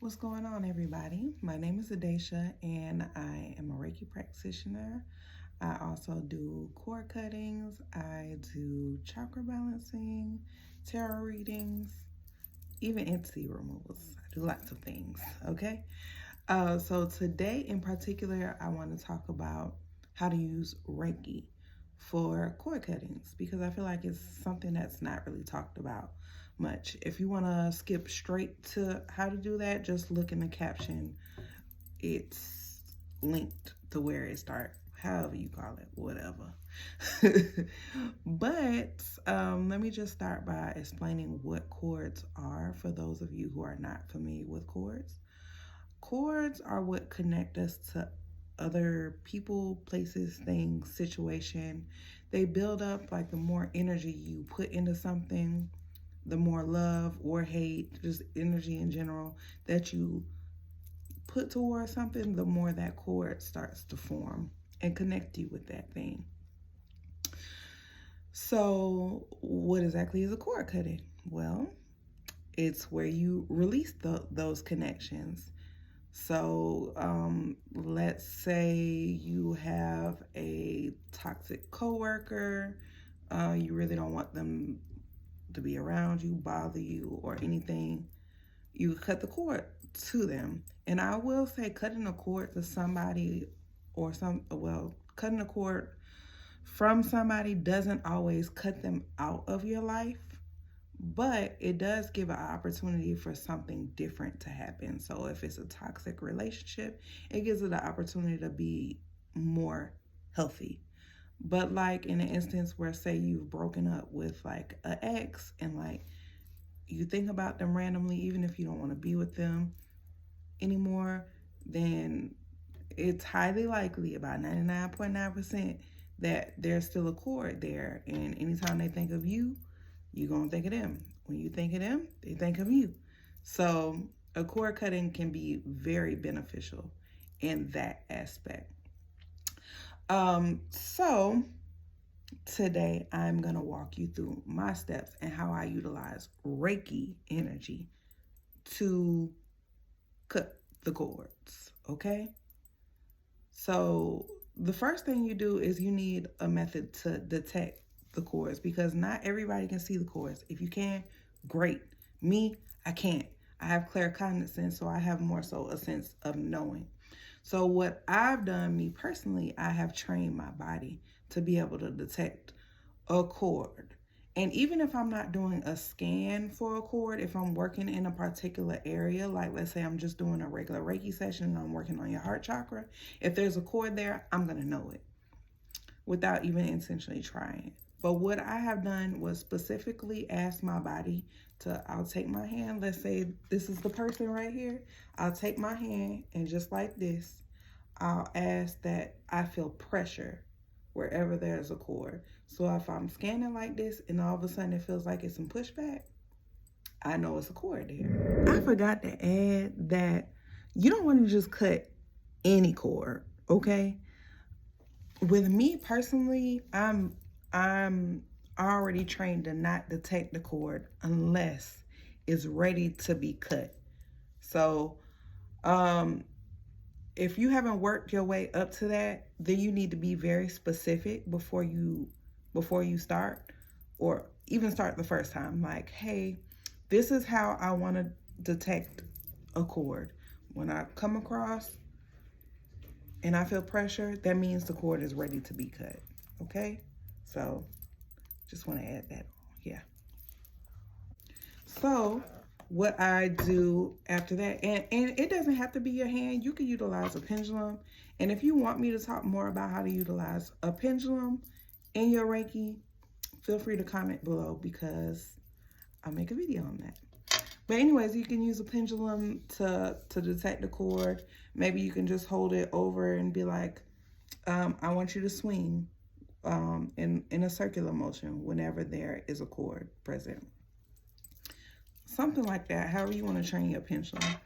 What's going on, everybody? My name is Adesha, and I am a Reiki practitioner. I also do cord cuttings, I do chakra balancing, tarot readings, even entity removals. I do lots of things, okay? So today in particular, I want to talk about how to use Reiki for cord cuttings because I feel like it's something that's not really talked about much. If you want to skip straight to how to do that, just look in the caption. It's linked to where it starts, however you call it, whatever. But let me just start by explaining what cords are for those of you who are not familiar with cords. Cords are what connect us to other people, places, things, situation. They build up, like the more energy you put into something, the more love or hate, just energy in general that you put towards something, the more that cord starts to form and connect you with that thing. So what exactly is a cord cutting? Well, it's where you release those connections. So let's say you have a toxic coworker, you really don't want them to be around you, bother you, or anything. You cut the cord to them. And I will say cutting a cord to somebody cutting a cord from somebody doesn't always cut them out of your life, but it does give an opportunity for something different to happen. So if it's a toxic relationship, it gives it the opportunity to be more healthy. But like in an instance where, say, you've broken up with like an ex and like you think about them randomly, even if you don't want to be with them anymore, then it's highly likely, about 99.9%, that there's still a cord there. And anytime they think of you, you're going to think of them. When you think of them, they think of you. So a cord cutting can be very beneficial in that aspect. So today I'm going to walk you through my steps and how I utilize Reiki energy to cut the cords, okay? So the first thing you do is you need a method to detect the cords because not everybody can see the cords. If you can, great. Me, I can't. I have claircognizance, so I have more so a sense of knowing. So what I've done, me personally, I have trained my body to be able to detect a cord. And even if I'm not doing a scan for a cord, if I'm working in a particular area, like let's say I'm just doing a regular Reiki session and I'm working on your heart chakra, if there's a cord there, I'm going to know it without even intentionally trying. But what I have done was specifically ask my body I'll take my hand, let's say this is the person right here, I'll take my hand and just like this, I'll ask that I feel pressure wherever there's a cord. So if I'm scanning like this and all of a sudden it feels like it's some pushback, I know it's a cord there. I forgot to add that you don't want to just cut any cord, okay? With me personally, I'm already trained to not detect the cord unless it's ready to be cut. So if you haven't worked your way up to that, then you need to be very specific before you start, or even start the first time. Like, hey, this is how I want to detect a cord. When I come across and I feel pressure, that means the cord is ready to be cut. Okay? So just want to add that on. Yeah. So what I do after that, and it doesn't have to be your hand. You can utilize a pendulum. And if you want me to talk more about how to utilize a pendulum in your Reiki, feel free to comment below because I'll make a video on that. But anyways, you can use a pendulum to detect the cord. Maybe you can just hold it over and be like, I want you to swing in a circular motion whenever there is a cord present. Something like that, however you want to train your pendulum.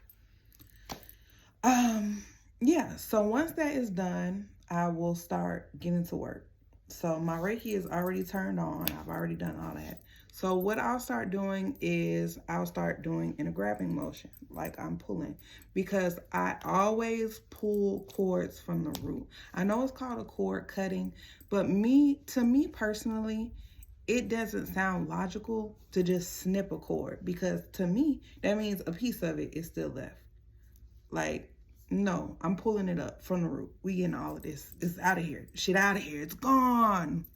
Yeah, so once that is done, I will start getting to work. So my Reiki is already turned on. I've already done all that. So what I'll start doing is I'll start doing in a grabbing motion, like I'm pulling, because I always pull cords from the root. I know it's called a cord cutting, but to me personally, it doesn't sound logical to just snip a cord, because to me, that means a piece of it is still left. Like, no, I'm pulling it up from the root. We getting all of this. It's out of here. Shit out of here. It's gone.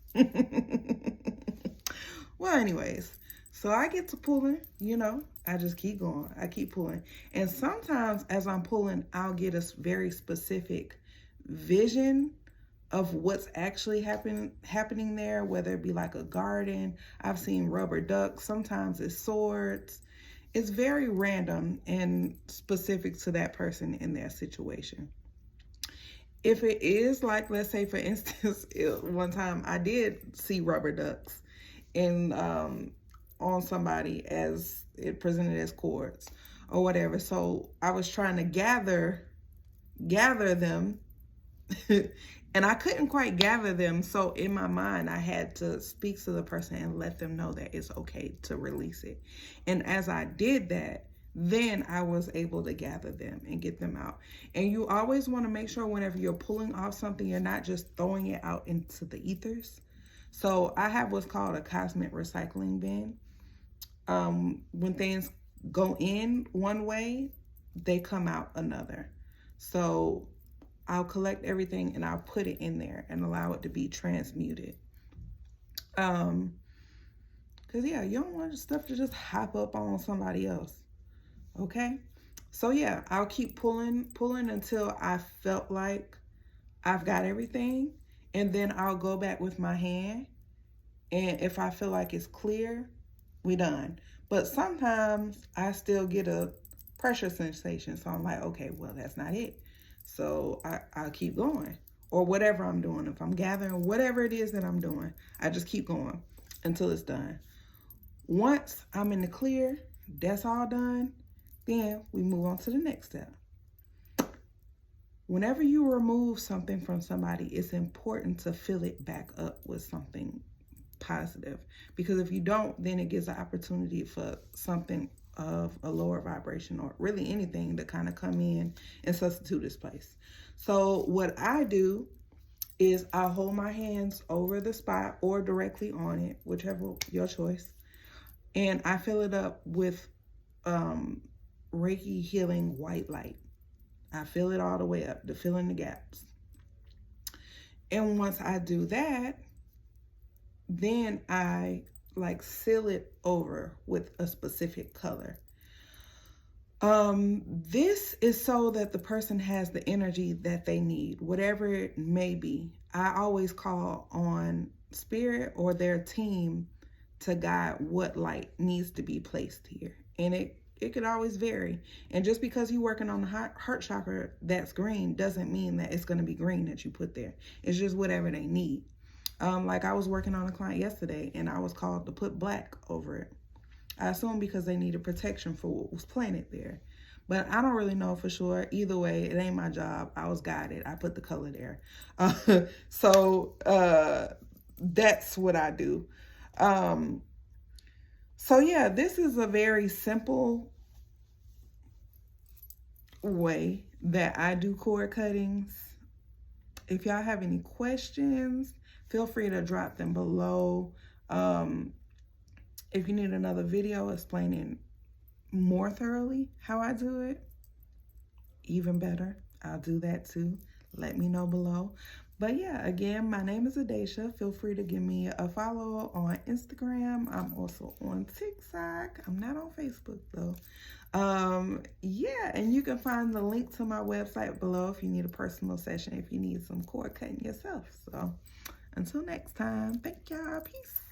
Well, anyways, so I get to pulling, I just keep going. I keep pulling. And sometimes as I'm pulling, I'll get a very specific vision of what's actually happening there, whether it be like a garden. I've seen rubber ducks. Sometimes it's swords. It's very random and specific to that person in their situation. If it is like, let's say for instance, one time I did see rubber ducks on somebody as it presented as cords or whatever. So I was trying to gather them and I couldn't quite gather them. So in my mind, I had to speak to the person and let them know that it's okay to release it. And as I did that, then I was able to gather them and get them out. And you always want to make sure whenever you're pulling off something, you're not just throwing it out into the ethers. So I have what's called a cosmic recycling bin. When things go in one way, they come out another. So I'll collect everything and I'll put it in there and allow it to be transmuted. Because yeah, you don't want stuff to just hop up on somebody else. Okay? So yeah, I'll keep pulling until I felt like I've got everything. And then I'll go back with my hand. And if I feel like it's clear, we done. But sometimes I still get a pressure sensation. So I'm like, okay, well, that's not it. So I'll keep going. Or whatever I'm doing. If I'm gathering, whatever it is that I'm doing, I just keep going until it's done. Once I'm in the clear, that's all done, then we move on to the next step. Whenever you remove something from somebody, it's important to fill it back up with something positive. Because if you don't, then it gives an opportunity for something of a lower vibration or really anything to kind of come in and substitute its place. So what I do is I'll hold my hands over the spot or directly on it, whichever your choice. And I fill it up with Reiki healing white light. I fill it all the way up to fill in the gaps. And once I do that, then I seal it over with a specific color. This is so that the person has the energy that they need, whatever it may be. I always call on spirit or their team to guide what light needs to be placed here. And it could always vary. And just because you're working on the heart chakra that's green doesn't mean that it's going to be green that you put there. It's just whatever they need. Like I was working on a client yesterday and I was called to put black over it. I assume because they needed protection for what was planted there. But I don't really know for sure. Either way, it ain't my job. I was guided. I put the color there. So that's what I do. So yeah, this is a very simple way that I do cord cuttings. If y'all have any questions, feel free to drop them below. If you need another video explaining more thoroughly how I do it, even better, I'll do that too. Let me know below. But yeah, again, my name is Adesha. Feel free to give me a follow on Instagram. I'm also on TikTok. I'm not on Facebook though. Yeah, and you can find the link to my website below if you need a personal session, if you need some cord cutting yourself. So until next time, thank y'all. Peace.